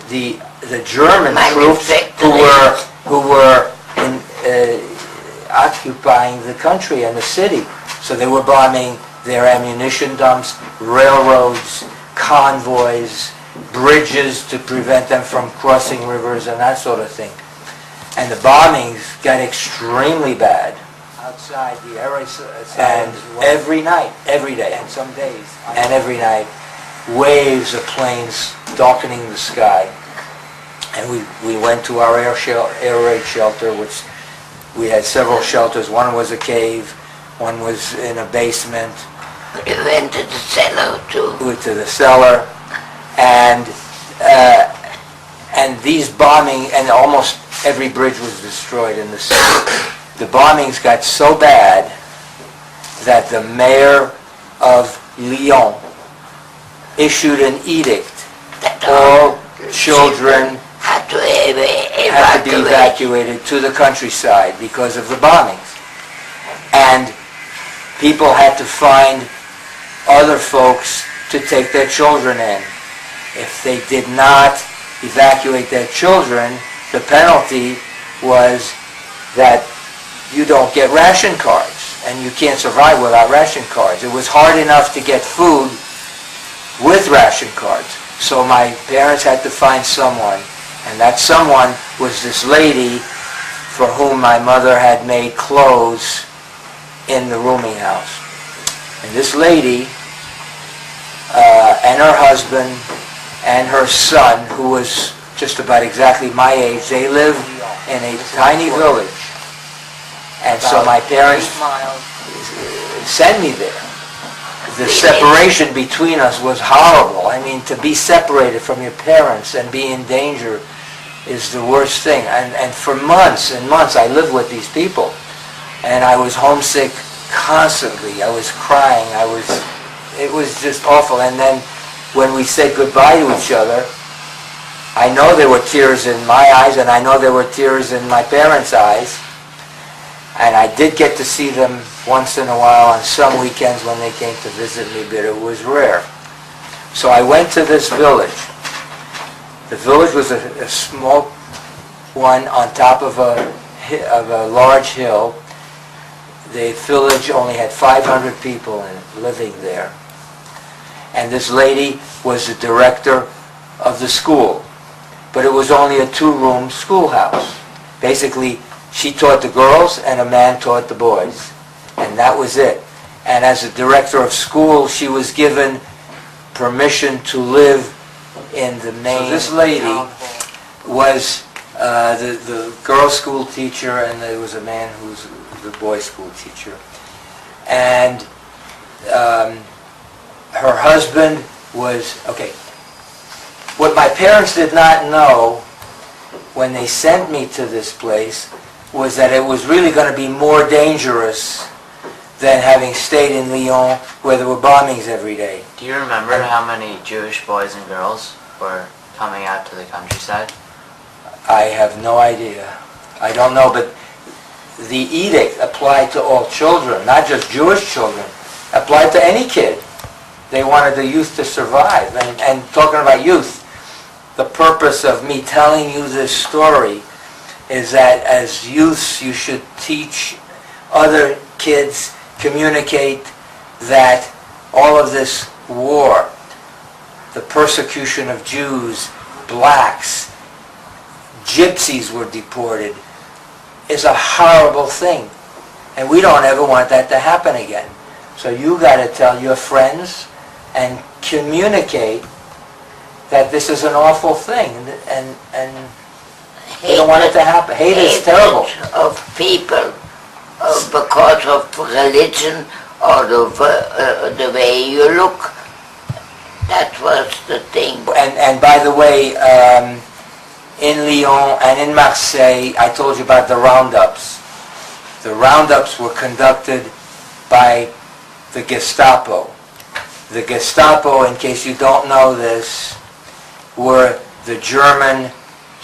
the German troops who were occupying the country and the city. So they were bombing their ammunition dumps, railroads, convoys, bridges to prevent them from crossing rivers and that sort of thing. And the bombings got extremely bad outside the area, and every night, every day, and some days, and every night, waves of planes darkening the sky. And we went to our air raid shelter, which we had several shelters. One was a cave, one was in a basement. We went to the cellar too. We went to the cellar, and these bombing, and almost every bridge was destroyed in the city. The bombings got so bad that the mayor of Lyon issued an edict. All children had to be evacuated to the countryside because of the bombings. And people had to find other folks to take their children in. If they did not evacuate their children, the penalty was that you don't get ration cards, and you can't survive without ration cards. It was hard enough to get food with ration cards. So my parents had to find someone, and that someone was this lady for whom my mother had made clothes in the rooming house. And this lady and her husband and her son, who was just about exactly my age, they lived in a tiny village. And so my parents sent me there. The separation between us was horrible. I mean, to be separated from your parents and be in danger is the worst thing. And for months and months I lived with these people. And I was homesick constantly. I was crying. It was just awful. And then when we said goodbye to each other, I know there were tears in my eyes, and I know there were tears in my parents' eyes. And I did get to see them once in a while on some weekends when they came to visit me, but it was rare. So I went to this village. The village was a small one on top of a large hill. The village only had 500 people living there. And this lady was the director of the school. But it was only a 2-room schoolhouse. Basically, she taught the girls and a man taught the boys. And that was it. And as a director of school, she was given permission to live in the main... So this lady was the girls' school teacher, and there was a man who was the boys' school teacher. And her husband was... Okay. What my parents did not know when they sent me to this place was that it was really going to be more dangerous than having stayed in Lyon where there were bombings every day. Do you remember how many Jewish boys and girls were coming out to the countryside? I have no idea. I don't know, but the edict applied to all children, not just Jewish children. Applied to any kid. They wanted the youth to survive. And talking about youth, the purpose of me telling you this story is that as youths you should teach other kids, communicate that all of this war, the persecution of Jews, blacks, gypsies were deported, is a horrible thing. And we don't ever want that to happen again. So you got to tell your friends and communicate that this is an awful thing, and you don't want it to happen. Hate is terrible. Of people because of religion or the way you look, that was the thing. And by the way, in Lyon and in Marseille, I told you about the roundups. The roundups were conducted by the Gestapo. The Gestapo, in case you don't know this, were the German,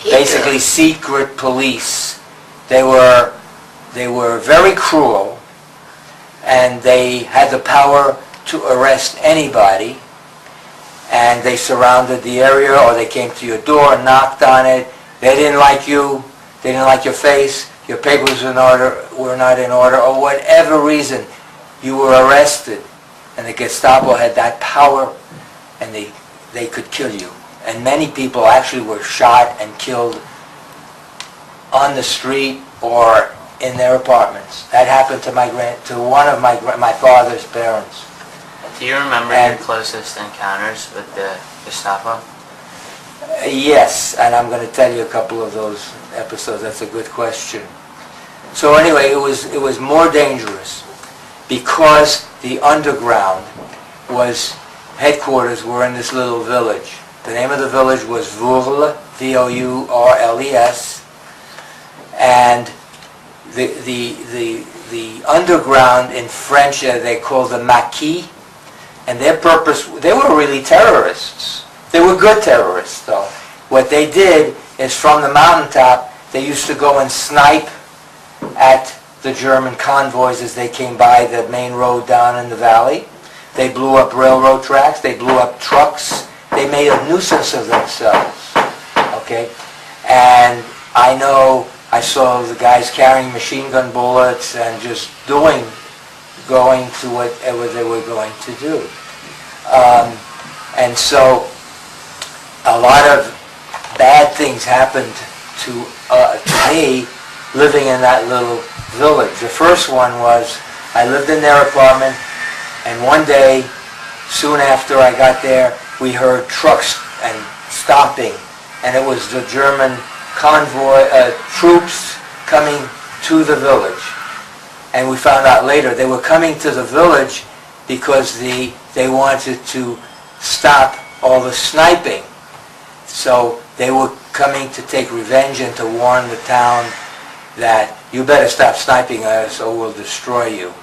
basically secret police. They were very cruel, and they had the power to arrest anybody, and they surrounded the area, or they came to your door and knocked on it. They didn't like you. They didn't like your face. Your papers were not in order, or whatever reason, you were arrested. And the Gestapo had that power, and they could kill you. And many people actually were shot and killed on the street or in their apartments. That happened to one of my father's parents. Do you remember your closest encounters with the Gestapo? Yes, and I'm going to tell you a couple of those episodes. That's a good question. So anyway, it was more dangerous because the underground headquarters were in this little village. The name of the village was Vourles, Vourles, and the underground in French they call the maquis, and their purpose, they were really terrorists. They were good terrorists, though. What they did is from the mountaintop, they used to go and snipe at the German convoys as they came by the main road down in the valley. They blew up railroad tracks. They blew up trucks. They made a nuisance of themselves. Okay? And I saw the guys carrying machine gun bullets and just going to whatever they were going to do. And so a lot of bad things happened to me living in that little village. The first one was I lived in their apartment, and one day, soon after I got there, we heard trucks and stomping, and it was the German convoy troops coming to the village. And we found out later they were coming to the village because they wanted to stop all the sniping. So they were coming to take revenge and to warn the town that you better stop sniping us or we'll destroy you.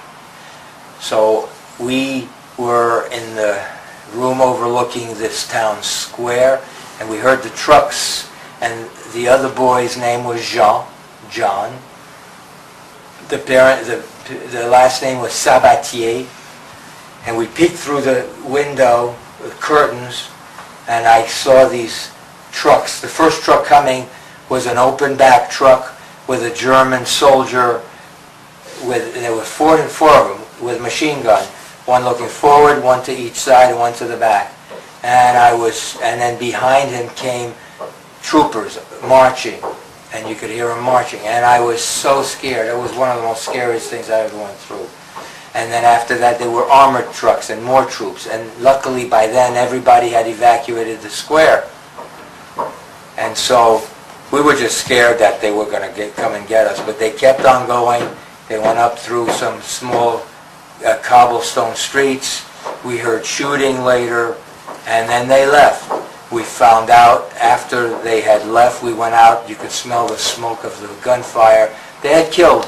So we were in the room overlooking this town square, and we heard the trucks, and the other boy's name was John. The last name was Sabatier, and we peeked through the window, the curtains, and I saw these trucks. The first truck coming was an open back truck with a German soldier, there were four of them with machine gun, one looking forward, one to each side, and one to the back. And then behind him came troopers marching, and you could hear them marching. And I was so scared. It was one of the most scariest things I ever went through. And then after that, there were armored trucks and more troops. And luckily, by then, everybody had evacuated the square. And so we were just scared that they were going to come and get us. But they kept on going. They went up through some small cobblestone streets. We heard shooting later, and then they left. We found out after they had left, we went out, you could smell the smoke of the gunfire. They had killed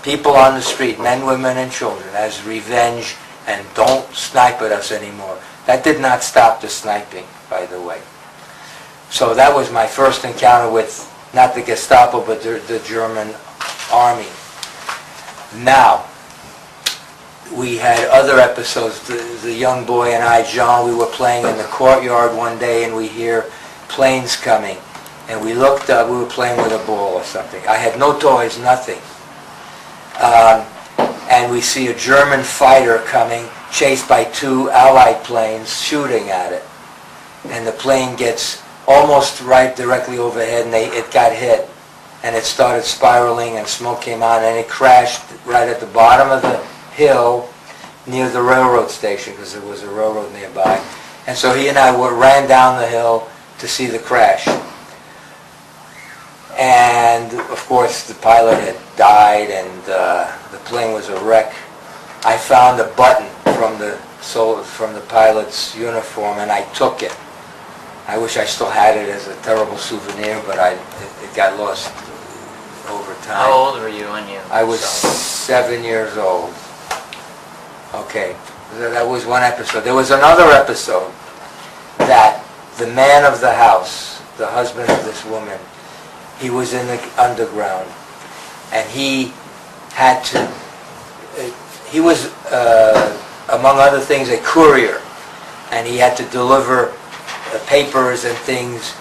people on the street, men, women, and children, as revenge, and don't snipe at us anymore. That did not stop the sniping, by the way. So that was my first encounter with, not the Gestapo, but the German army. Now, we had other episodes. The young boy and I, Jean, we were playing in the courtyard one day, and we hear planes coming. And we looked up, we were playing with a ball or something. I had no toys, nothing. And we see a German fighter coming, chased by two Allied planes, shooting at it. And the plane gets almost right directly overhead, and it got hit. And it started spiraling, and smoke came out, and it crashed right at the bottom of the hill near the railroad station, because there was a railroad nearby. And so he and I ran down the hill to see the crash. And of course the pilot had died, and the plane was a wreck. I found a button from the pilot's uniform, and I took it. I wish I still had it as a terrible souvenir, but it got lost over time. How old were you when you I was saw it? 7 years old. Okay, that was one episode. There was another episode that the man of the house, the husband of this woman, he was in the underground, and he was, among other things, a courier. and he had to deliver papers and things